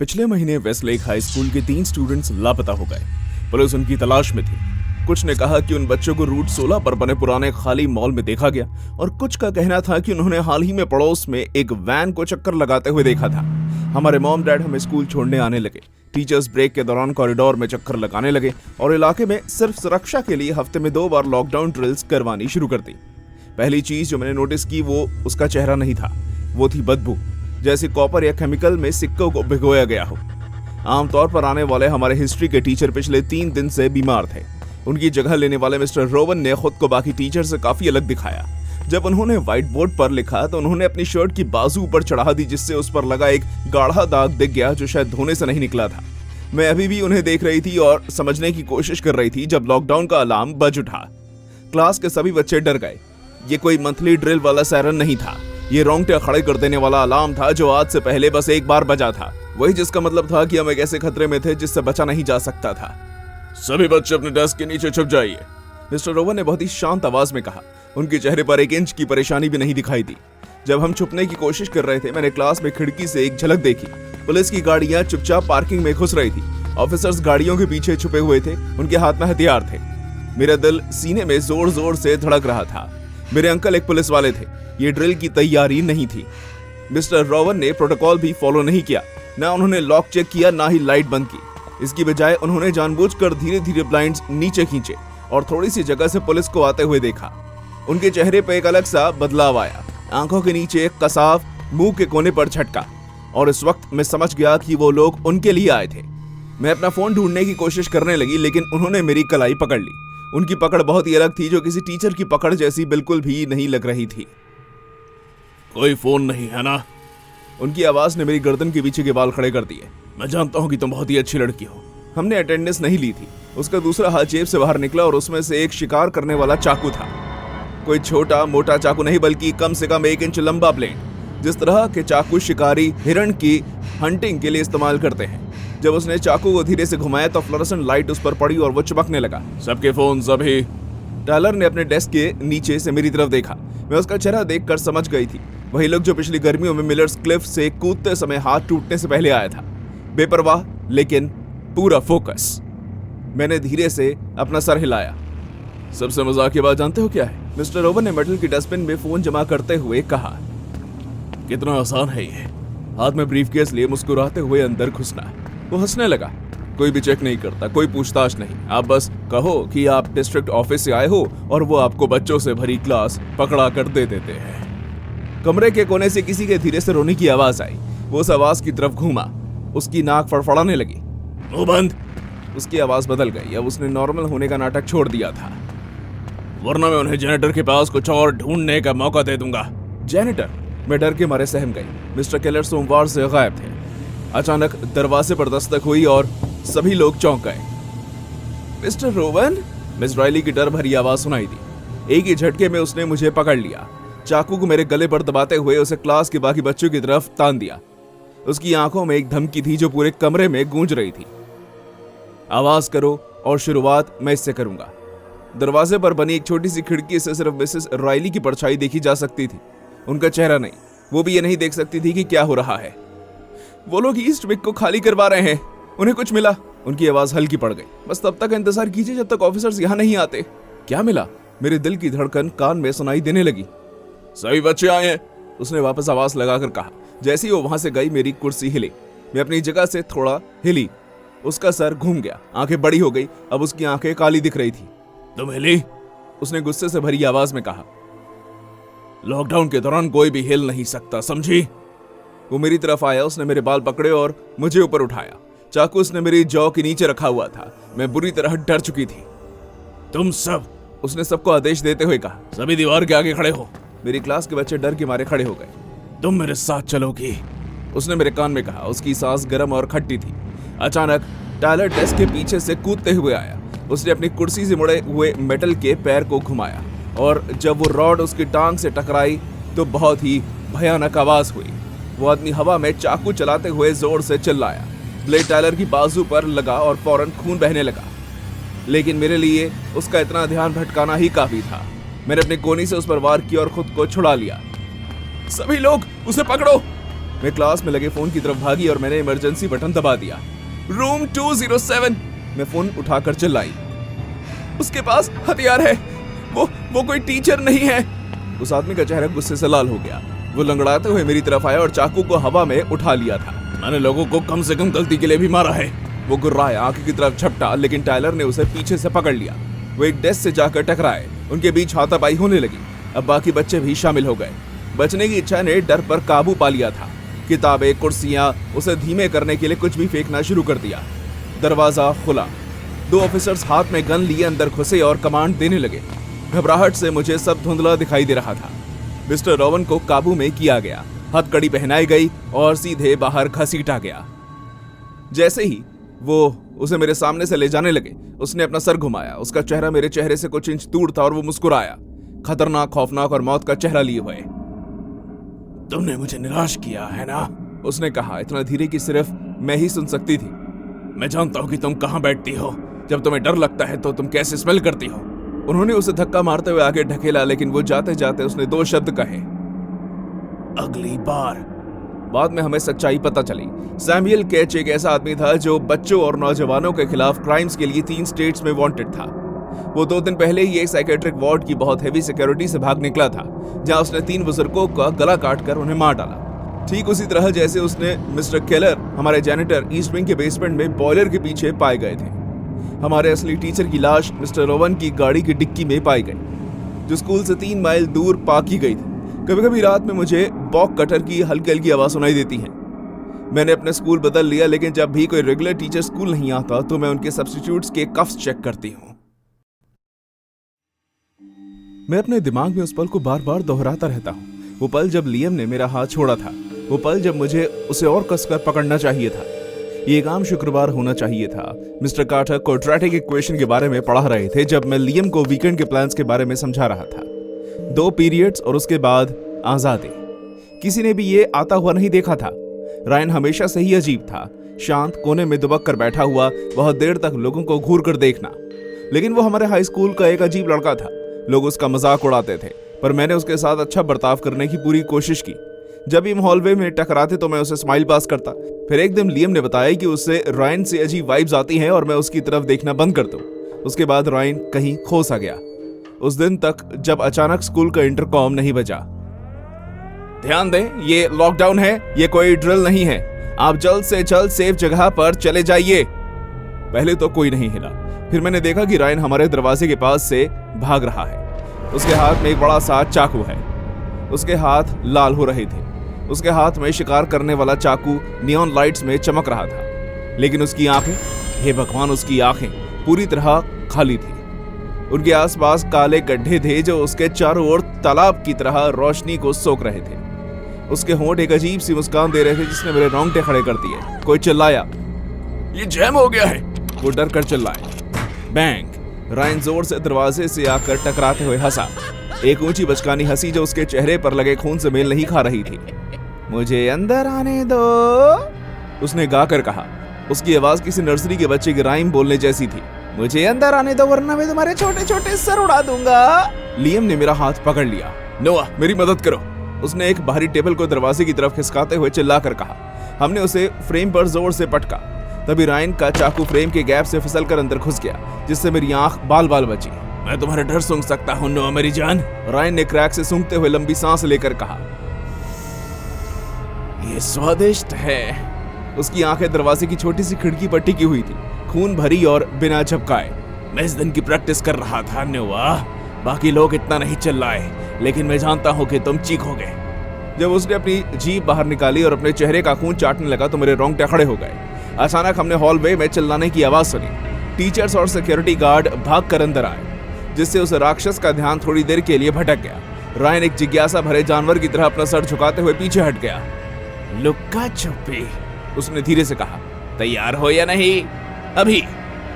पिछले महीने Westlake high school के 3 स्टूडेंट्स लापता हो गए। पुलिस उनकी तलाश में थी। कुछ ने कहा कि उन बच्चों को रूट 16 पर बने पुराने खाली मॉल में देखा गया और कुछ का कहना था कि उन्होंने हाल ही में पड़ोस में एक वैन को चक्कर लगाते हुए देखा था। हमारे मॉम डैड हमें स्कूल छोड़ने आने लगे। टीचर्स ब्रेक के दौरान कॉरिडोर में चक्कर लगाने लगे और इलाके में सिर्फ सुरक्षा के लिए हफ्ते में 2 बार लॉकडाउन ड्रिल्स करवानी शुरू कर दी। पहली चीज जो मैंने नोटिस की वो उसका चेहरा नहीं था, वो थी बदबू, जैसे कॉपर या केमिकल में सिक्कों को भिगोया गया हो। आमतौर पर आने वाले हमारे हिस्ट्री के टीचर पिछले 3 दिन से बीमार थे। उनकी जगह लेने वाले मिस्टर रोवन ने खुद को बाकी टीचर से काफी अलग दिखाया। जब उन्होंने व्हाइट बोर्ड पर लिखा तो उन्होंने अपनी शर्ट की बाजू ऊपर चढ़ा दी, जिससे उस पर लगा एक गाढ़ा दाग दिख गया जो शायद धोने से नहीं निकला था। मैं अभी भी उन्हें देख रही थी और समझने की कोशिश कर रही थी जब लॉकडाउन का अलार्म बज उठा। क्लास के सभी बच्चे डर गए। ये कोई मंथली ड्रिल वाला सायरन नहीं था, ये रोंगटे खड़े कर देने वाला अलार्म था जो आज से पहले बस एक बार बजा था। वही जिसका मतलब था कि हम एक ऐसे खतरे में थे जिससे बचा नहीं जा सकता था। सभी बच्चे अपने डेस्क के नीचे छुप जाइए, मिस्टर रोवन ने बहुत ही शांत आवाज में कहा। उनके चेहरे पर 1 इंच की परेशानी भी नहीं दिखाई दी। जब हम छुपने की कोशिश कर रहे थे, मैंने क्लास में खिड़की से एक झलक देखी। पुलिस की गाड़ियां चुपचाप पार्किंग में घुस रही थी। ऑफिसर्स गाड़ियों के पीछे छुपे हुए थे, उनके हाथ में हथियार थे। मेरा दिल सीने में जोर जोर से धड़क रहा था। मेरे अंकल एक पुलिस वाले थे, ये ड्रिल की तैयारी नहीं थी। मिस्टर रोवन ने प्रोटोकॉल भी फॉलो नहीं किया, ना उन्होंने लॉक चेक किया, ना ही लाइट बंद की। इसकी बजाय उन्होंने जानबूझकर धीरे धीरे ब्लाइंड्स नीचे खींचे और थोड़ी सी जगह से पुलिस को आते हुए देखा। उनके चेहरे पर एक अलग सा बदलाव आया। आंखों के नीचे एक कसाव मुंह के कोने पर झटका, और इस वक्त मैं समझ गया कि वो लोग उनके लिए आए थे। मैं अपना फोन ढूंढने की कोशिश करने लगी, लेकिन उन्होंने मेरी कलाई पकड़ ली। उनकी पकड़ बहुत ही अलग थी, जो किसी टीचर की पकड़ जैसी बिल्कुल भी नहीं लग रही थी। कोई फोन नहीं है ना? उनकी आवाज ने मेरी गर्दन के पीछे के बाल खड़े कर दिए। मैं जानता हूं कि तुम बहुत ही अच्छी लड़की हो। हमने अटेंडेंस नहीं ली थी। उसका दूसरा हाथ जेब से बाहर निकला और उसमें से एक शिकार करने वाला चाकू था। कोई छोटा मोटा चाकू नहीं, बल्कि कम से कम 1 इंच लंबा ब्लेड, जिस तरह के चाकू शिकारी हिरण की हंटिंग के लिए इस्तेमाल करते हैं। जब उसने चाकू को धीरे से घुमाया तो फ्लोरेसेंट लाइट उस पर पड़ी और वो चमकने लगा। सबके फोन अभी। टायलर ने अपने डेस्क के नीचे से मेरी तरफ देखा। मैं उसका चेहरा देखकर समझ गई थी, वही लोग जो पिछली गर्मियों में मिलर्स क्लिफ से कूदते समय हाथ टूटने से पहले आया था। बेपरवाह लेकिन पूरा फोकस। मैंने धीरे से अपना सर हिलाया। सबसे मजाक की बात जानते हो क्या है? मिस्टर रोवन ने मेटल की डस्टबिन में फोन जमा करते हुए कहा। कितना आसान है ये, हाथ में ब्रीफकेस लिए मुस्कुराते हुए अंदर घुसना। वो हंसने लगा। कोई भी चेक नहीं करता, कोई पूछताछ नहीं। आप बस कहो कि आप डिस्ट्रिक्ट ऑफिस से आए हो और वो आपको बच्चों से भरी क्लास पकड़ा कर दे देते हैं। कमरे के कोने से किसी के धीरे से रोने की आवाज आई। वो उस आवाज की तरफ घूमा। उसकी नाक फड़फड़ाने लगी। मुंह बंद। उसकी आवाज बदल गई। अब उसने नॉर्मल होने का नाटक छोड़ दिया था। वरना मैं उन्हें जेनेटर के पास कुछ और ढूंढने का मौका दे दूंगा। जेनेटर? मैं डर के मारे सहम गई। मिस्टर केलर सोमवार से गायब थे। अचानक दरवाजे पर दस्तक हुई और सभी लोग चौंक गए। Mister Rowan? मिस राइली की डर भरी आवाज सुनाई दी। एक ही झटके में उसने मुझे पकड़ लिया। चाकू को मेरे गले पर दबाते हुए उसे क्लास के बाकी बच्चों की तरफ तान दिया। उसकी आंखों में एक धमकी थी जो पूरे कमरे में गूंज रही थी। आवाज करो और शुरुआत मैं इससे करूंगा। दरवाजे पर बनी एक छोटी सी खिड़की से सिर्फ मिसेस राइली की परछाई देखी जा सकती थी, उनका चेहरा नहीं। वो भी ये नहीं देख सकती थी कि क्या हो रहा है। वो लोग ईस्ट विक को खाली करवा रहे हैं, उन्हें कुछ मिला। उनकी आवाज हल्की पड़ गई। बस तब तक इंतजार कीजिए जब तक ऑफिसर्स यहाँ नहीं आते। क्या मिला? मेरे दिल की धड़कन कान में सुनाई देने लगी। सभी बच्चे आए हैं, उसने वापस आवाज लगाकर कहा। जैसे ही वो वहां से गई मेरी कुर्सी हिली। मैं अपनी जगह से थोड़ा हिली। उसका सर घूम गया, आंखें बड़ी हो गई। अब उसकी आंखें काली दिख रही थी। तुम हिली? उसने गुस्से से भरी आवाज में कहा। लॉकडाउन के दौरान कोई भी हिल नहीं सकता, समझी? वो मेरी तरफ आया। उसने मेरे बाल पकड़े और मुझे ऊपर उठाया। चाकू उसने मेरी जॉ के नीचे रखा हुआ था। मैं बुरी तरह डर चुकी थी। तुम सब, उसने सबको आदेश देते हुए कहा, सभी दीवार के आगे खड़े हो। मेरी क्लास के बच्चे डर के मारे खड़े हो गए। तुम मेरे साथ चलोगी, उसने मेरे कान में कहा। उसकी सांस गर्म और खट्टी थी। अचानक टायलर डेस्क के पीछे से कूदते हुए आया। उसने अपनी कुर्सी से मुड़े हुए मेटल के पैर को घुमाया और जब वो रॉड उसकी टांग से टकराई तो बहुत ही भयानक आवाज हुई। वो आदमी हवा में चाकू चलाते हुए जोर से चिल्लाया। ब्लेड टायलर की बाजू पर लगा और फौरन खून बहने लगा। लेकिन मेरे लिए उसका इतना ध्यान भटकाना ही काफी था। मैंने अपने कोनी से उस पर वार किया और खुद को छुड़ा लिया। सभी लोग उसे पकड़ो, मैं क्लास में लगे फोन की तरफ भागी और मैंने इमरजेंसी बटन दबा दिया। रूम 207। मैं फोन उठाकर चिल्लाई, उसके पास हथियार है, वो कोई टीचर नहीं है। उस आदमी का चेहरा गुस्से से लाल हो गया। वो लंगड़ाते हुए मेरी तरफ आया और चाकू को हवा में उठा लिया था। मैंने लोगों को कम से कम गलती के लिए भी मारा है। वो गुर्राया, आंख की तरफ झपटा, लेकिन टायलर ने उसे पीछे से पकड़ लिया। वो एक डेस्क से जाकर टकराए, उनके बीच हाथापाई होने लगी। अब बाकी बच्चे भी शामिल हो गए। बचने की इच्छा ने डर पर काबू पा लिया था। किताबें, कुर्सियां, उसे धीमे करने के लिए कुछ भी फेंकना शुरू कर दिया। दरवाजा खुला। 2 ऑफिसर्स हाथ में गन लिए अंदर घुसे और कमांड देने लगे। घबराहट से मुझे सब धुंधला दिखाई दे रहा था। मिस्टर रोवन को काबू में किया गया, हथकड़ी पहनाई गई और सीधे बाहर घसीटा गया। जैसे ही वो उसे मेरे सामने से ले जाने लगे, उसने अपना सर घुमाया। उसका चेहरा मेरे चेहरे से कुछ इंच दूर था और वो मुस्कुराया, खतरनाक, खौफनाक और मौत का चेहरा लिए हुए। तुमने मुझे निराश किया है ना, उसने कहा, इतना धीरे कि सिर्फ मैं ही सुन सकती थी। मैं जानता हूं कि तुम कहां बैठती हो। जब तुम्हें डर लगता है तो तुम कैसे स्मेल करती हो। उन्होंने उसे धक्का मारते हुए आगे ढकेला, लेकिन वो जाते जाते उसने 2 शब्द कहे, अगली बार। बाद में हमें सच्चाई पता चली। सैमुअल केच एक ऐसा आदमी था जो बच्चों और नौजवानों के खिलाफ क्राइम्स के लिए 3 स्टेट्स में वांटेड था। वो 2 दिन पहले ही एक साइकेट्रिक वार्ड की बहुत हेवी सिक्योरिटी से भाग निकला था, जहां उसने 3 बुजुर्गों का गला काटकर उन्हें मार डाला। ठीक उसी तरह जैसे उसने मिस्टर केलर, हमारे जैनिटर, ईस्ट विंग के बेसमेंट में बॉयलर के पीछे पाए गए थे। हमारे असली टीचर की लाश मिस्टर रोवन की गाड़ी की डिक्की में पाई गई, जो स्कूल से 3 माइल दूर पार्क की गई थी। कभी कभी रात में मुझे बॉक कटर की हल्की हल्की आवाज सुनाई देती है। मैंने अपने स्कूल बदल लिया, लेकिन जब भी कोई रेगुलर टीचर स्कूल नहीं आता तो मैं उनके सब्स्टिट्यूट्स के कफ्स चेक करती हूँ। मैं अपने दिमाग में उस पल को बार बार दोहराता रहता हूँ। वो पल जब लियम ने मेरा हाथ छोड़ा था, वो पल जब मुझे उसे और कसकर पकड़ना चाहिए था। ये एक आम शुक्रवार होना चाहिए था। मिस्टर कार्टर क्वाड्रेटिक इक्वेशन के बारे में पढ़ा रहे थे जब मैं लियम को वीकेंड के प्लान्स के बारे में समझा रहा था। 2 पीरियड्स और उसके बाद आजादी। किसी ने भी ये आता हुआ नहीं देखा था। रायन हमेशा से ही अजीब था, शांत, कोने में दुबक कर बैठा हुआ, बहुत देर तक लोगों को घूर कर देखना। लेकिन वो हमारे हाई स्कूल का एक अजीब लड़का था। लोग उसका मजाक उड़ाते थे, पर मैंने उसके साथ अच्छा बर्ताव करने की पूरी कोशिश की। जब हम हॉलवे में टकराते तो मैं उसे स्माइल पास करता। फिर एक दिन लियम ने बताया कि उससे रायन से अजीब वाइब्स आती हैं और मैं उसकी तरफ देखना बंद कर दूं। उसके बाद रायन कहीं खो सा गया, उस दिन तक जब अचानक स्कूल का इंटरकॉम नहीं बजा। ध्यान दें, ये लॉकडाउन है, ये कोई ड्रिल नहीं है। आप जल्द से जल्द सेफ जगह पर चले जाइए। पहले तो कोई नहीं हिला। फिर मैंने देखा कि रायन हमारे दरवाजे के पास से भाग रहा है। उसके हाथ में एक बड़ा सा चाकू है। उसके हाथ लाल हो रहे थे। उसके हाथ में शिकार करने वाला चाकू नियॉन लाइट्स में चमक रहा था, लेकिन उसकी आंखें, हे भगवान, उसकी आंखें पूरी तरह खाली थी। उनके आसपास काले गड्ढे थे जो उसके चारों ओर तालाब की तरह रोशनी को सोख रहे थे। उसके होंठ एक अजीब सी मुस्कान दे रहे थे जिसने मेरे रोंगटे खड़े कर दिए। कोई चिल्लाया, ये जैम हो गया है। वो डर कर चिल्लाए। बैंग। रायन जोर से दरवाजे से आकर टकराते हुए हंसा, एक ऊंची बचकानी हंसी जो उसके चेहरे पर लगे खून से मेल नहीं खा रही थी। मुझे अंदर आने दो, उसने गाकर कहा। उसकी आवाज किसी नर्सरी के बच्चे की राइम बोलने जैसी थी। मुझे अंदर आने दो वरना मैं तुम्हारे छोटे छोटे सर उड़ा दूंगा। लियम ने मेरा हाथ पकड़ लिया। नोआ, मेरी मदद करो, उसने एक बाहरी टेबल को दरवाजे की तरफ खिसकाते हुए चिल्लाकर कहा। हमने उसे फ्रेम पर जोर से पटका। तभी रायन का चाकू फ्रेम के गैप से फिसलकर अंदर घुस गया, जिससे मेरी आंख बाल बाल बची। मैं तुम्हारा डर सूंघ सकता हूं नोआ मेरी जान, रायन ने क्रैक से सूंघते हुए लंबी सांस लेकर कहा। ये स्वादिष्ट है। उसकी आंखें दरवाजे की छोटी सी खिड़की पर टिकी हुई थी, खून भरी और बिना झपकाए। मैं इस दिन की प्रैक्टिस कर रहा था नोआ, बाकी लोग इतना नहीं चिल्लाए, लेकिन मैं जानता हूं कि तुम चीखोगे। जब उसने अपनी जीभ बाहर निकाली और अपने चेहरे का खून चाटने लगा तो मेरे रोंगटे खड़े हो गए। अचानक हमने हॉलवे में चिल्लाने की आवाज सुनी। टीचर्स और सिक्योरिटी गार्ड भागकर अंदर आए, जिससे उस राक्षस का ध्यान थोड़ी देर के लिए भटक गया। रायन एक जिज्ञासा भरे जानवर की तरह अपना सर झुकाते हुए पीछे हट गया। लुक्का छुपी, उसने धीरे से कहा। तैयार हो या नहीं? अभी।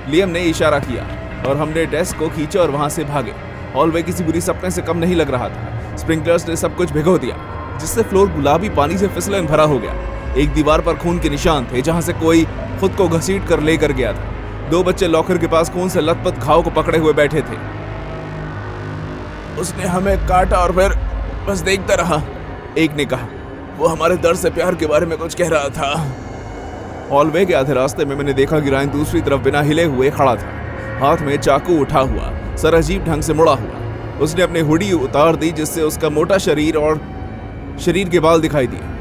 लियम ने इशारा किया और हमने डेस्क को खींचा और वहां से भागे। हॉलवे किसी बुरी सपने से कम नहीं लग रहा था। स्प्रिंकलर्स ने सब कुछ भिगो दिया, जिससे फ्लोर गुलाबी पानी से फिसलन भरा हो गया। एक दीवार पर खून के निशान थे, जहां से कोई खुद को घसीट कर लेकर गया था। 2 बच्चे लॉकर के पास खून से लथपथ घाव को पकड़े हुए बैठे थे। उसने हमें काटा और फिर बस देखता रहा, एक ने कहा। वो हमारे दर्द से प्यार के बारे में कुछ कह रहा था। हॉलवे के आधे रास्ते में मैंने देखा कि रायन दूसरी तरफ बिना हिले हुए खड़ा था, हाथ में चाकू उठा हुआ, सर अजीब ढंग से मुड़ा हुआ। उसने अपनी हुडी उतार दी जिससे उसका मोटा शरीर और शरीर के बाल दिखाई दिए।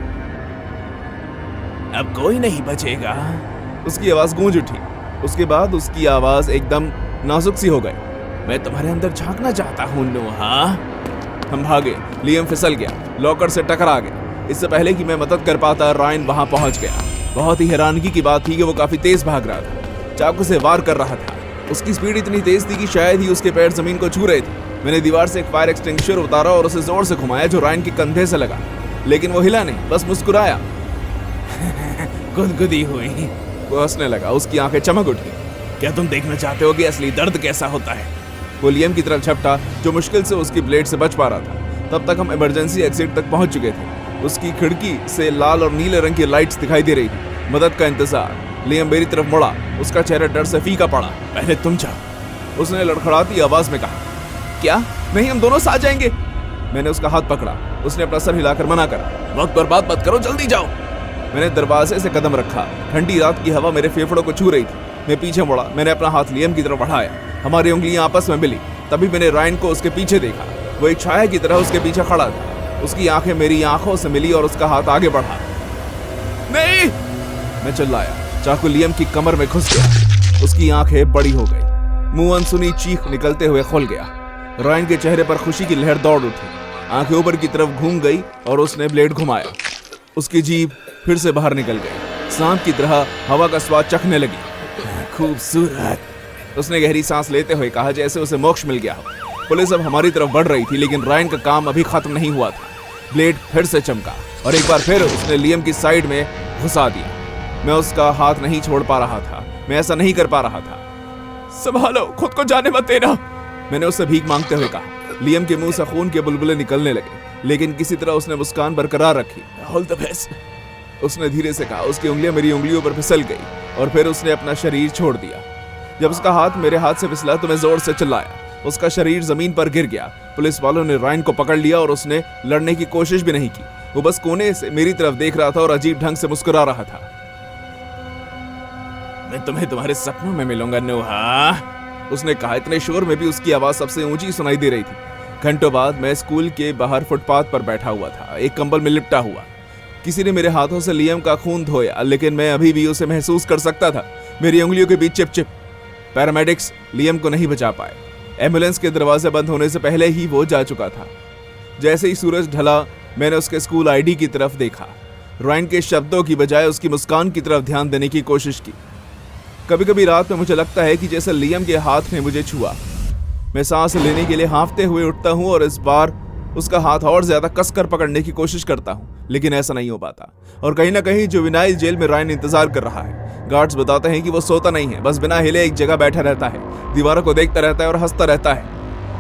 अब कोई नहीं बचेगा, उसकी आवाज गूंज उठी। उसके बाद उसकी आवाज एकदम नाजुक सी हो गई। मैं तुम्हारे अंदर झांकना चाहता हूं नोहा। हम भागे, लियम फिसल गया, लॉकर से टकरा गया। इससे पहले कि मैं मदद कर पाता रायन वहां पहुंच गया। बहुत ही हैरानगी की बात थी कि वो काफी तेज भाग रहा था, चाकू से वार कर रहा था। उसकी स्पीड इतनी तेज थी कि शायद ही उसके पैर जमीन को छू रहे थे। मैंने दीवार से एक फायर एक्सटिंग्विशर उतारा और उसे जोर से घुमाया जो रायन के कंधे से लगा, लेकिन वो हिला नहीं, बस मुस्कुराया। गुदगुदी हुई। वो हंसने लगा, उसकी आंखें चमक उठी। क्या तुम देखना चाहते हो कि असली दर्द कैसा होता है? वो लियम की तरफ झपटा जो मुश्किल से उसकी ब्लेड से बच पा रहा था। तब तक हम इमरजेंसी एग्जिट तक पहुंच चुके थे। उसकी खिड़की से लाल और नीले रंग की लाइट्स दिखाई दे रही थी। मदद का इंतजार। लियम मेरी तरफ मुड़ा, उसका चेहरा डर से फीका पड़ा। पहले तुम जाओ, उसने लड़खड़ाती आवाज में कहा। क्या? नहीं, हम दोनों साथ जाएंगे। मैंने उसका हाथ पकड़ा। उसने अपना सर हिलाकर मना करा। वक्त बर्बाद मत करो, जल्दी जाओ। मैंने दरवाजे से कदम रखा। ठंडी रात की हवा मेरे फेफड़ों को छू रही थी। मैं पीछे मुड़ा, मैंने अपना हाथ लियम की तरफ बढ़ाया। हमारी उंगलियां आपस में मिली। तभी मैंने रायन को उसके पीछे देखा। वो एक छाया की तरह उसके पीछे खड़ा था। उसकी आंखें मेरी आंखों से मिली और उसका हाथ आगे बढ़ा। नहीं! मैं चिल्लाया। चाकू लियम की कमर में घुस गया। उसकी आंखें बड़ी हो गई, मुंह अनसुनी चीख निकलते हुए खुल गया। रायन के चेहरे पर खुशी की लहर दौड़ उठी। आंखें ऊपर की तरफ घूम गई और उसने ब्लेड घुमाया। उसकी जीभ फिर से बाहर निकल गई, सांप की तरह हवा का स्वाद चखने लगी। खूबसूरत, उसने गहरी सांस लेते हुए कहा, जैसे उसे मोक्ष मिल गया हो। पुलिस अब हमारी तरफ बढ़ रही थी, लेकिन रायन का काम अभी खत्म नहीं हुआ था। ब्लेड फिर से चमका और एक बार फिर उसने लियम की साइड में घुसा दिया। मैं उसका हाथ नहीं छोड़ पा रहा था। मैं ऐसा नहीं कर पा रहा था। संभालो, खुद को जाने मत देना, मैंने उससे भीख मांगते हुए कहा। लियम के मुंह से खून के बुलबुले निकलने लगे, लेकिन किसी तरह उसने मुस्कान बरकरार रखी। ऑल द बेस्ट, उसने धीरे से कहा। उसकी उंगलियां मेरी उंगलियों पर फिसल गई और फिर उसने अपना शरीर छोड़ दिया। जब उसका हाथ मेरे हाथ से फिसला तो मैं जोर से चिल्लाया। उसका शरीर जमीन पर गिर गया। पुलिस वालों ने रायन को पकड़ लिया और उसने लड़ने की कोशिश भी नहीं की। वो बस कोने से मेरी तरफ देख रहा था और अजीब ढंग से मुस्कुरा रहा था। मैं तुम्हें तुम्हारे सपनों में मिलूंगा नोहा, उसने कहा। इतने शोर में भी उसकी आवाज सबसे ऊंची सुनाई दे रही थी। घंटों बाद मैं स्कूल के बाहर फुटपाथ पर बैठा हुआ था, एक कंबल में लिपटा हुआ। किसी ने मेरे हाथों से लियम का खून धोया, लेकिन मैं अभी भी उसे महसूस कर सकता था, मेरी उंगलियों के बीच चिप-चिप। पैरामेडिक्स लियम को नहीं बचा पाए। एम्बुलेंस के दरवाजे बंद होने से पहले ही वो जा चुका था। जैसे ही सूरज ढला, मैंने उसके स्कूल आईडी की तरफ देखा। रायन के शब्दों की बजाय उसकी मुस्कान की तरफ ध्यान देने की कोशिश की। कभी कभी रात में मुझे लगता है कि जैसे लियम के हाथ ने मुझे छुआ। मैं सांस लेने के लिए हांफते हुए उठता हूं और इस बार उसका हाथ और ज्यादा कसकर पकड़ने की कोशिश करता हूं, लेकिन ऐसा नहीं हो पाता। और कहीं ना कहीं जुवेनाइल जेल में रायन इंतजार कर रहा है। गार्ड्स बताते हैं कि वो सोता नहीं है, बस बिना हिले एक जगह बैठा रहता है, दीवारों को देखता रहता है और हंसता रहता है।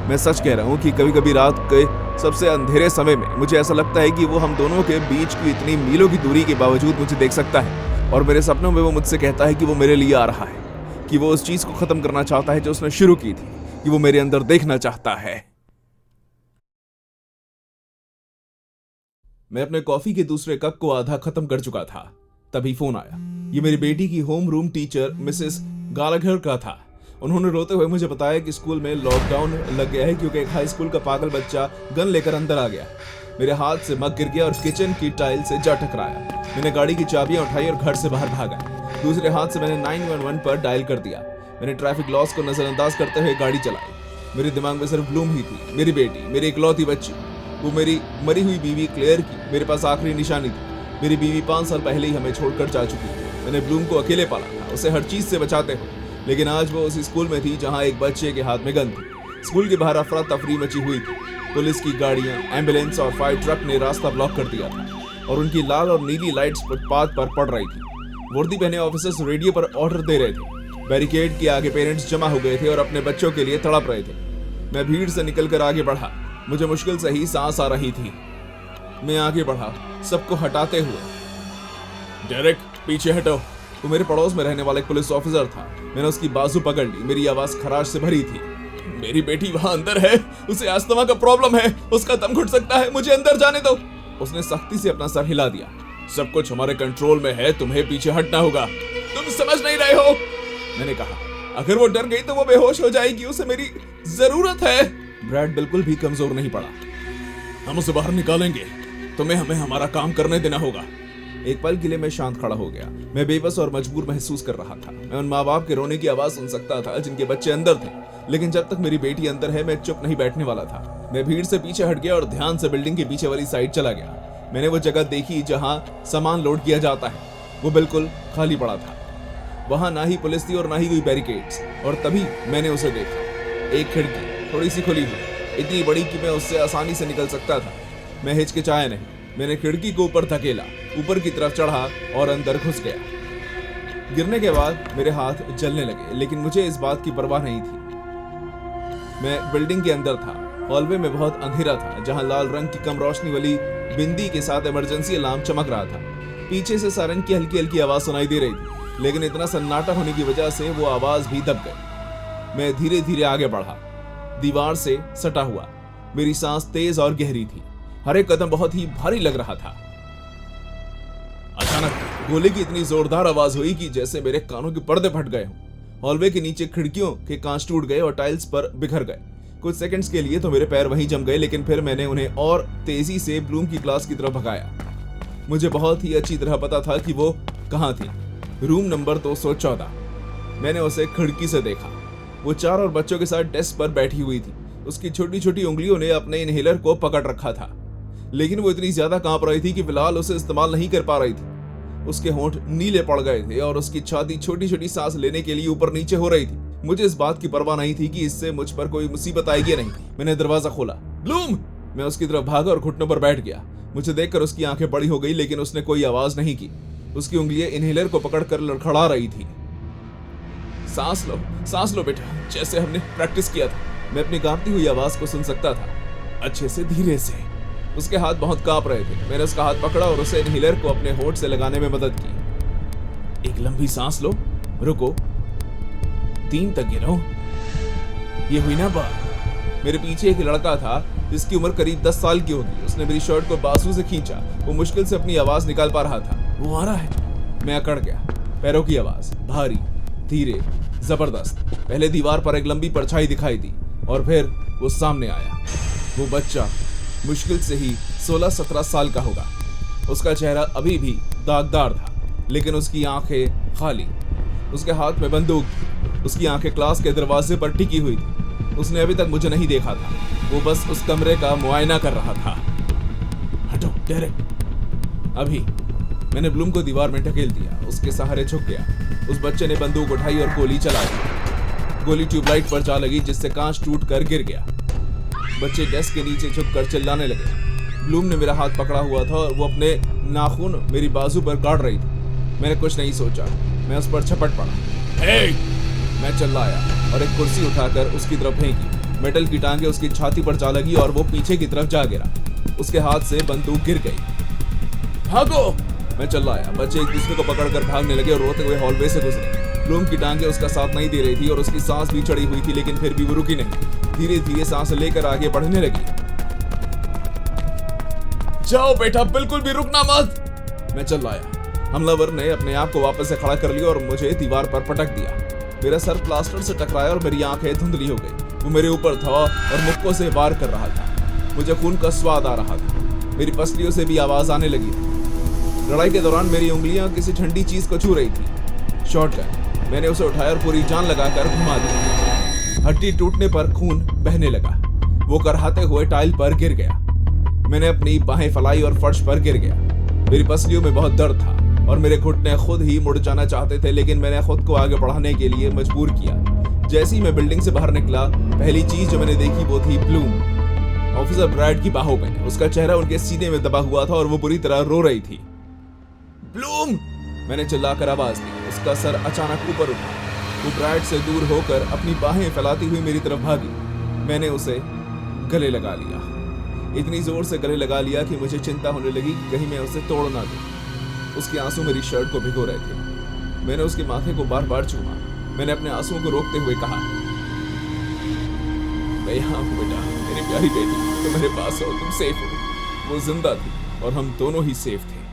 मैं सच कह रहा हूं कि कभी कभी रात के सबसे अंधेरे समय में मुझे ऐसा लगता है कि वो हम दोनों के बीच की इतनी मीलों की दूरी के बावजूद मुझे देख सकता है। और मेरे सपनों में वो मुझसे कहता है कि वो मेरे लिए आ रहा है, कि वो उस चीज को खत्म करना चाहता है जो उसने शुरू की थी, कि वो मेरे अंदर देखना चाहता है। मैं अपने कॉफी के दूसरे कप को आधा खत्म कर चुका था, तभी फोन आया। ये मेरी बेटी की होम रूम टीचर मिसेस गालाघर का था। उन्होंने रोते हुए मुझे बताया कि स्कूल में लॉकडाउन लग गया है क्योंकि एक हाई स्कूल का पागल बच्चा गन लेकर अंदर आ गया। मेरे हाथ से मग गिर गया और किचन की टाइल से जा टकराया। मैंने गाड़ी की चाबियां उठाई और घर से बाहर भागा। दूसरे हाथ से मैंने 911 पर डायल कर दिया। मैंने ट्रैफिक लॉस को नजरअंदाज करते हुए गाड़ी चलाई। मेरे दिमाग में सिर्फ ब्लूम ही थी, मेरी बेटी, मेरी इकलौती बच्ची, वो मेरी मरी हुई बीवी क्लेयर की मेरे पास आखिरी निशानी थी। मेरी बीवी 5 साल पहले ही हमें छोड़कर जा चुकी थी। मैंने ब्लूम को अकेले पाला था, उसे हर चीज से बचाते हुए, लेकिन आज वो उसी स्कूल में थी जहां एक बच्चे के हाथ में गन थी। स्कूल के बाहर अफरा तफरी मची हुई थी। पुलिस की गाड़ियां, एम्बुलेंस और फायर ट्रक ने रास्ता ब्लॉक कर दिया था और उनकी लाल और नीली लाइट्स फुटपाथ पर पड़ रही थी। वर्दी पहने ऑफिसर्स रेडियो पर ऑर्डर दे रहे थे। बैरिकेड के आगे पेरेंट्स जमा हो गए थे और अपने बच्चों के लिए तड़प रहे थे। मैं भीड़ से निकलकर आगे बढ़ा। मुझे मुश्किल से ही सांस आ रही थी। मैं आगे बढ़ा, सबको हटाते हुए। डेरेक, पीछे हटो। वो मेरे पड़ोस में रहने वाला एक पुलिस ऑफिसर था। मैंने उसकी बाजू पकड़ ली। मेरी आवाज खराश से भरी थी। मेरी बेटी वहां अंदर है, उसे अस्थमा का प्रॉब्लम है, उसका दम घुट सकता है, मुझे अंदर जाने दो। उसने सख्ती से अपना सर हिला दिया। सब कुछ हमारे कंट्रोल में है, तुम्हें पीछे हटना होगा। तुम समझ नहीं रहे हो, मैंने कहा। अगर वो डर गई तो वो बेहोश हो जाएगी, उसे मेरी जरूरत है। ब्रैड बिल्कुल भी कमजोर नहीं पड़ा। हम उसे बाहर निकालेंगे, तुम्हें हमें हमारा काम करने देना होगा। एक पल के लिए मैं शांत खड़ा हो गया। मैं बेबस और मजबूर महसूस कर रहा था। मैं उन माँ बाप के रोने की आवाज सुन सकता था जिनके बच्चे अंदर थे, लेकिन जब तक मेरी बेटी अंदर है मैं चुप नहीं बैठने वाला था। मैं भीड़ से पीछे हट गया और ध्यान से बिल्डिंग के पीछे वाली साइड चला गया। मैंने वो जगह देखी जहाँ सामान लोड किया जाता है। वो बिल्कुल खाली पड़ा था। वहां ना ही पुलिस थी और ना ही कोई बैरिकेड्स। और तभी मैंने उसे देखा। एक खिड़की थोड़ी सी खुली हुई, इतनी बड़ी कि मैं उससे आसानी से निकल सकता था। मैं हिचकिचाया नहीं। मैंने खिड़की को ऊपर धकेला, ऊपर की तरफ चढ़ा और अंदर घुस गया। गिरने के बाद मेरे हाथ जलने लगे, लेकिन मुझे इस बात की परवाह नहीं थी। मैं बिल्डिंग के अंदर था। हॉलवे में बहुत अंधेरा था, जहां लाल रंग की कम रोशनी वाली बिंदी के साथ इमरजेंसी अलार्म चमक रहा था। पीछे से सायरन की हल्की हल्की आवाज सुनाई दे रही थी, लेकिन इतना सन्नाटा होने की वजह से वो आवाज भी दब गई। मैं धीरे धीरे आगे बढ़ा, दीवार से सटा हुआ। मेरी सांस तेज और गहरी थी। हर एक कदम बहुत ही भारी लग रहा था। अचानक गोले की इतनी जोरदार आवाज हुई कि जैसे मेरे कानों के पर्दे फट गए हों। हॉलवे के नीचे खिड़कियों के कांच टूट गए और टाइल्स पर बिखर गए। कुछ सेकंड्स के लिए तो मेरे पैर वहीं जम गए, लेकिन फिर मैंने उन्हें और तेजी से ब्लूम की क्लास की तरफ भगाया। मुझे बहुत ही अच्छी तरह पता था कि वो कहाँ थी। Room number 214। मैंने उसे खिड़की से देखा। वो 4 और बच्चों के साथ डेस्क पर बैठी हुई थी। उसकी छोटी छोटी उंगलियों ने अपने इनहेलर को पकड़ रखा था, लेकिन वो इतनी ज्यादा कांप रही थी कि फिलहाल उसे इस्तेमाल नहीं कर पा रही थी। उसके होंठ नीले पड़ गए थे और उसकी छाती छोटी छोटी सांस लेने के लिए ऊपर नीचे हो रही थी। मुझे इस बात की परवाह नहीं थी कि इससे मुझ पर कोई मुसीबत आएगी या नहीं। मैंने दरवाजा खोला। ब्लूम! मैं उसकी तरफ भागा और घुटनों पर बैठ गया। मुझे देखकर उसकी आंखें बड़ी हो गई, लेकिन उसने कोई आवाज नहीं की। उसकी उंगलियां इनहेलर को पकड़कर लड़खड़ा रही थी। सांस लो बेटा, जैसे हमने प्रैक्टिस किया था। मैं अपनी कांपती हुई आवाज को सुन सकता था। अच्छे से, धीरे से। उसके हाथ बहुत कांप रहे थे। मैंने उसका हाथ पकड़ा और उसे इनहेलर को अपने होंठ से लगाने में मदद की। एक लंबी सांस लो, रुको, 3 तक गिनो। ये हुई ना बात। मेरे पीछे एक लड़का था जिसकी उम्र करीब 10 साल की होगी। उसने मेरी शर्ट को बाजू से खींचा। वो मुश्किल से अपनी आवाज निकाल पा रहा था। वो आ रहा है। मैं अकड़ गया। पैरों की आवाज, भारी, धीरे, जबरदस्त। पहले दीवार पर एक लंबी परछाई दिखाई दी और फिर वो सामने आया। वो बच्चा मुश्किल से ही 16-17 साल का होगा। उसका चेहरा अभी भी दागदार था, लेकिन उसकी आंखें खाली। उसके हाथ में बंदूक थी। उसकी आंखें क्लास के दरवाजे पर टिकी हुई थी। उसने अभी तक मुझे नहीं देखा था। वो बस उस कमरे का मुआयना कर रहा था। हटो, डेरेक। अभी मैंने ब्लूम को दीवार में ढकेल दिया। उसके सहारे झुक गया। उस बच्चे ने बंदूक उठाई और गोली चला दी। गोली ट्यूबलाइट पर जा लगी, जिससे कांच टूट कर गिर गया। बच्चे डेस्क के नीचे झुककर चिल्लाने लगे। ब्लूम ने मेरा हाथ पकड़ा हुआ था और वो अपने नाखून मेरी बाजू पर गाड़ रही थी। मैंने कुछ नहीं सोचा। मैं उस पर झपट पड़ा। हे! मैं चिल्लाया और एक कुर्सी उठाकर उसकी तरफ फेंकी। मेटल की टांगे उसकी छाती पर जा लगी और वो पीछे की तरफ जा गिरा। उसके हाथ से बंदूक गिर गई। भागो! मैं चिल्लाया। बच्चे एक दूसरे को पकड़कर भागने लगे और रोते हुए हॉलवे से गुजरे। ब्लूम की टांगे उसका साथ नहीं दे रही थी और उसकी सांस भी चढ़ी हुई थी, लेकिन फिर भी वो रुकी नहीं। धीरे धीरे सांस लेकर आगे बढ़ने लगी। जाओ बेटा, बिल्कुल भी रुकना मत, मैं चिल्लाया। हमलावर ने अपने आप को वापस से खड़ा कर लिया और मुझे दीवार पर पटक दिया। मेरा सर प्लास्टर से टकराया और मेरी आंखें धुंधली हो गई। वो मेरे ऊपर था और मुक्कों से वार कर रहा था। मुझे खून का स्वाद आ रहा था। मेरी पसलियों से भी आवाज आने लगी थी। लड़ाई के दौरान मेरी उंगलियां किसी ठंडी चीज को छू रही थी। शॉटगन। मैंने उसे उठाया और पूरी जान लगाकर घुमा दिया। हड्डी टूटने पर खून बहने लगा। वो करहाते हुए टाइल पर गिर गया। मैंने अपनी बाहें फैलाई और फर्श पर गिर गया। मेरी पसलियों में बहुत दर्द था और मेरे घुटने खुद ही मुड़ जाना चाहते थे, लेकिन मैंने खुद को आगे बढ़ाने के लिए मजबूर किया। जैसे ही मैं बिल्डिंग से बाहर निकला, पहली चीज जो मैंने देखी वो थी ब्लूम ऑफिसर ब्रैड की बाहों में। उसका चेहरा उनके सीने में दबा हुआ था और वो बुरी तरह रो रही थी। ब्लूम! मैंने चिल्लाकर आवाज दी। उसका सर अचानक ऊपर उठा। वो ब्रैड से दूर होकर अपनी बाहें फैलाती हुई मेरी तरफ भागी। मैंने उसे गले लगा लिया। इतनी जोर से गले लगा लिया कि मुझे चिंता होने लगी कि कहीं मैं उसे तोड़ ना दूं। उसके आंसू मेरी शर्ट को भिगो रहे थे। मैंने उसके माथे को बार बार चूमा। मैंने अपने आंसुओं को रोकते हुए कहा, मैं यहाँ हूँ बेटा, मेरी प्यारी बेटी, तुम मेरे पास हो, तुम सेफ हो। वो जिंदा थी। और हम दोनों ही सेफ थे।